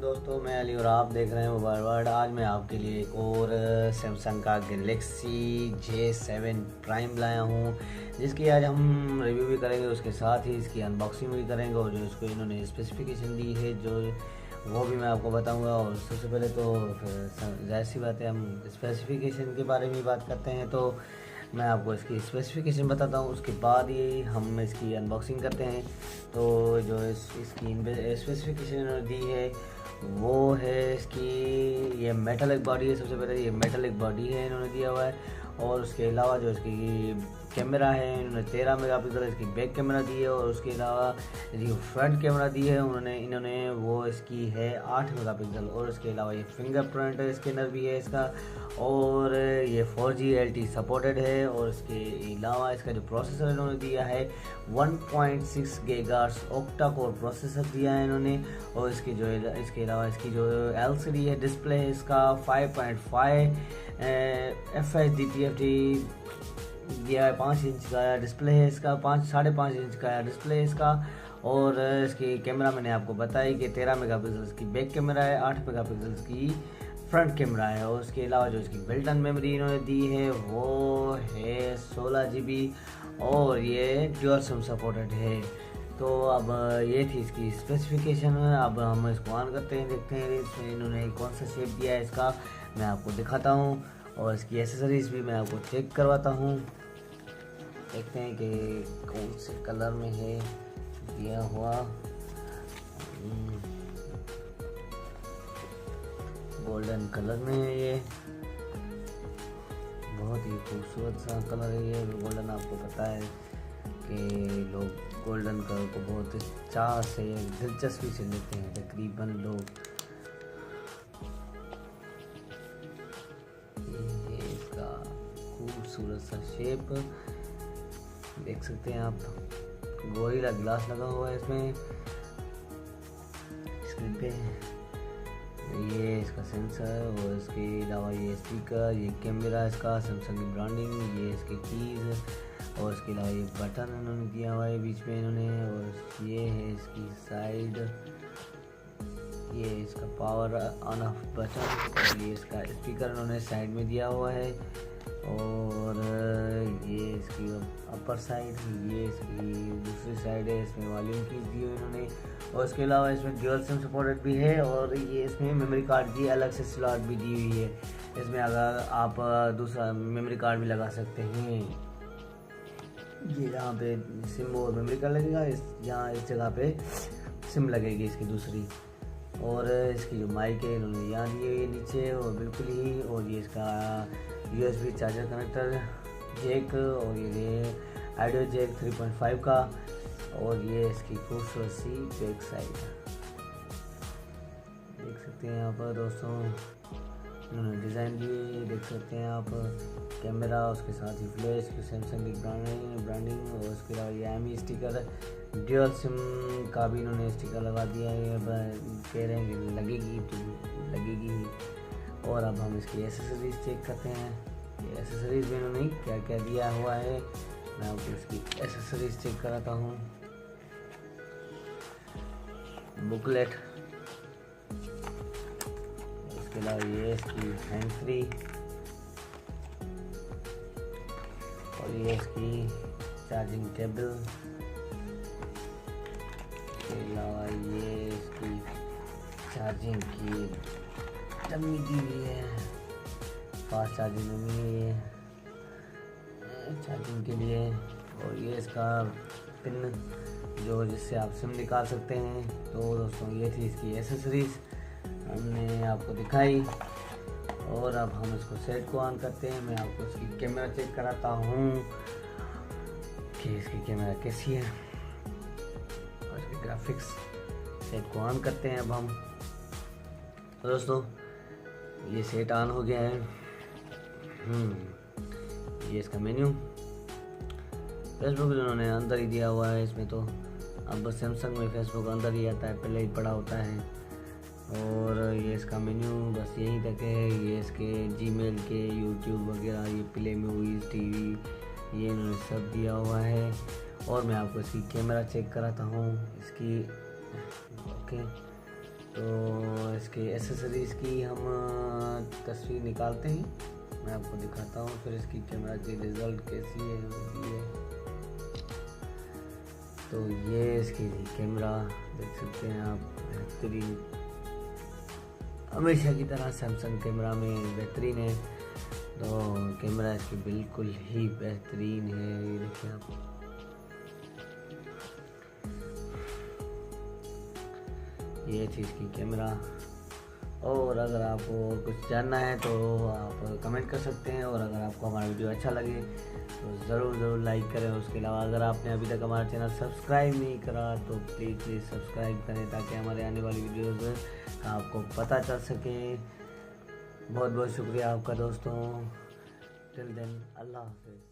दोस्तों, मैं अली और आप देख रहे हैं मोबाइल वर्ल्ड। आज मैं आपके लिए एक और सैमसंग का गैलेक्सी J7 प्राइम लाया हूँ, जिसकी आज हम रिव्यू भी करेंगे, उसके साथ ही इसकी अनबॉक्सिंग भी करेंगे और जो इसको इन्होंने स्पेसिफिकेशन दी है जो वो भी मैं आपको बताऊंगा। और सबसे पहले तो जाहिर सी बात है, हम स्पेसिफिकेशन के बारे में बात करते हैं तो मैं आपको इसकी स्पेसिफिकेशन बताता हूँ, उसके बाद ही हम इसकी अनबॉक्सिंग करते हैं। तो जो इसकी स्पेसिफिकेशन दी है वो है इसकी, ये मेटालिक बॉडी है। सबसे पहले ये मेटालिक बॉडी है इन्होंने दिया हुआ है, और उसके अलावा जो इसकी कैमरा है इन्होंने 13 मेगापिक्सल इसकी बैक कैमरा दी है, और उसके अलावा जो फ्रंट कैमरा दी है इन्होंने वो इसकी है 8 मेगापिक्सल, और इसके अलावा ये फिंगरप्रिंट स्कैनर भी है इसका, और ये 4G LTE सपोर्टेड है। और इसके अलावा इसका जो प्रोसेसर इन्होंने दिया है 1.6 गीगाहर्ट्ज़ ऑक्टा कोर प्रोसेसर दिया है इन्होंने। और इसके अलावा इसकी जो LCD है डिस्प्ले है इसका 5.5 FHD TFT दिया है, 5 इंच का डिस्प्ले है इसका, 5.5 इंच का डिस्प्ले है इसका। और इसकी कैमरा मैंने आपको बताई कि 13 मेगापिक्सल की बैक कैमरा है, 8 मेगापिक्सल की फ्रंट कैमरा है। और उसके अलावा जो इसकी बिल्ट इन मेमोरी इन्होंने दी है वो है 16 GB, और ये ड्यूअल सिम सपोर्टेड है। तो अब ये थी इसकी स्पेसिफिकेशन। अब हम इसको ऑन करते हैं, देखते हैं इसमें इन्होंने कौन सा शेप दिया है इसका, मैं आपको दिखाता हूँ। और इसकी एसेसरीज भी मैं आपको चेक करवाता हूँ, देखते हैं कि कौन से कलर में है दिया हुआ। गोल्डन कलर में है ये, बहुत ही खूबसूरत सा कलर है ये गोल्डन। आपको पता है कि लोग गोल्डन कलर को बहुत चाह से, दिलचस्पी से लेते हैं तकरीबन लोग। ये इसका खूबसूरत सा शेप देख सकते हैं आप, गोरिल्ला ग्लास लगा हुआ है इसमें स्क्रीन पे। ये इसका सेंसर, और इसके अलावा ये स्पीकर, ये कैमरा इसका, सैमसंग की ब्रांडिंग, ये इसके कीज़, और इसके अलावा ये बटन इन्होंने दिया हुआ है बीच में इन्होंने। और ये है इसकी साइड, ये इसका पावर ऑन ऑफ बटन, और ये इसका स्पीकर इन्होंने साइड में दिया हुआ है। और ये इसकी अपर साइड, ये इसकी दूसरी साइड है, इसमें वॉल्यूम कीज दी हुई इन्होंने। और इसके अलावा इसमें ड्यूअल सिम सपोर्टेड भी है, और ये इसमें मेमोरी कार्ड की अलग से स्लॉट भी दी हुई है। इसमें अगर आप दूसरा मेमोरी कार्ड भी लगा सकते हैं, ये यहाँ पे सिम और मेमोरी कार्ड लगेगा, यहाँ इस जगह पे सिम लगेगी इसकी दूसरी। और इसकी जो माइक है इन्होंने यहाँ दी हुई है नीचे, और बिल्कुल ही। और ये इसका USB चार्जर कनेक्टर जैक, और ये ऑडियो जैक 3.5 का। और ये इसकी खूबसूरत सी बैक साइड देख सकते हैं यहाँ पर दोस्तों, इन्होंने डिज़ाइन दिए देख सकते हैं आप। कैमरा, उसके साथ ही फ्लैश की सैमसंग की ब्रांडिंग, और उसके अलावा ये एमी स्टिकर, ड्यूअल सिम का भी इन्होंने स्टिकर लगा दिया है। कह रहे हैं कि लगेगी तो लगेगी ही। और अब हम इसकी एसेसरीज चेक करते हैं, ये एसेसरीज में इन्होंने क्या क्या दिया हुआ है, मैं आपको इसकी एसेसरीज चेक कराता हूँ। बुकलेट, इसके अलावा ये इसकी हैंड फ्री, और ये इसकी चार्जिंग केबल, इसके अलावा ये इसकी चार्जिंग की डमी दी हुई है, फास्ट चार्जिंग डमी है चार्जिंग के लिए। और ये इसका पिन जो जिससे आप सिम निकाल सकते हैं। तो दोस्तों ये थी इसकी एसेसरीज, हमने आपको दिखाई। और अब हम इसको सेट को ऑन करते हैं, मैं आपको इसकी कैमरा चेक कराता हूँ कि इसकी कैमरा कैसी है, और इसके ग्राफिक्स। सेट को ऑन करते हैं अब हम। तो दोस्तों ये सेट ऑन हो गया है। ये इसका मेन्यू, फेसबुक इन्होंने अंदर ही दिया हुआ है इसमें। तो अब सैमसंग में फेसबुक अंदर ही आता है, पहले ही पड़ा होता है। और ये इसका मेन्यू बस यहीं तक है। ये इसके जीमेल के, यूट्यूब वगैरह, ये प्ले मूवीज़, टीवी, ये इन्होंने सब दिया हुआ है। और मैं आपको इसकी कैमरा चेक कराता हूँ इसकी। ओके, तो इसके एसेसरीज़ की हम तस्वीर निकालते हैं, मैं आपको दिखाता हूँ, फिर इसकी कैमरा की रिज़ल्ट कैसी है ये। तो ये इसकी कैमरा देख सकते हैं आप, बेहतरीन, हमेशा की तरह सैमसंग कैमरा में बेहतरीन है। तो कैमरा इसकी बिल्कुल ही बेहतरीन है, ये देखिए आप। ये चीज़ की कैमरा। और अगर आपको कुछ जानना है तो आप कमेंट कर सकते हैं, और अगर आपको हमारा वीडियो अच्छा लगे तो ज़रूर लाइक करें। उसके अलावा अगर आपने अभी तक हमारा चैनल सब्सक्राइब नहीं करा तो प्लीज़ सब्सक्राइब करें, ताकि हमारे आने वाली वीडियोज़ का आपको पता चल सके। बहुत बहुत शुक्रिया आपका दोस्तों। टिल देन, अल्लाह हाफ़िज़।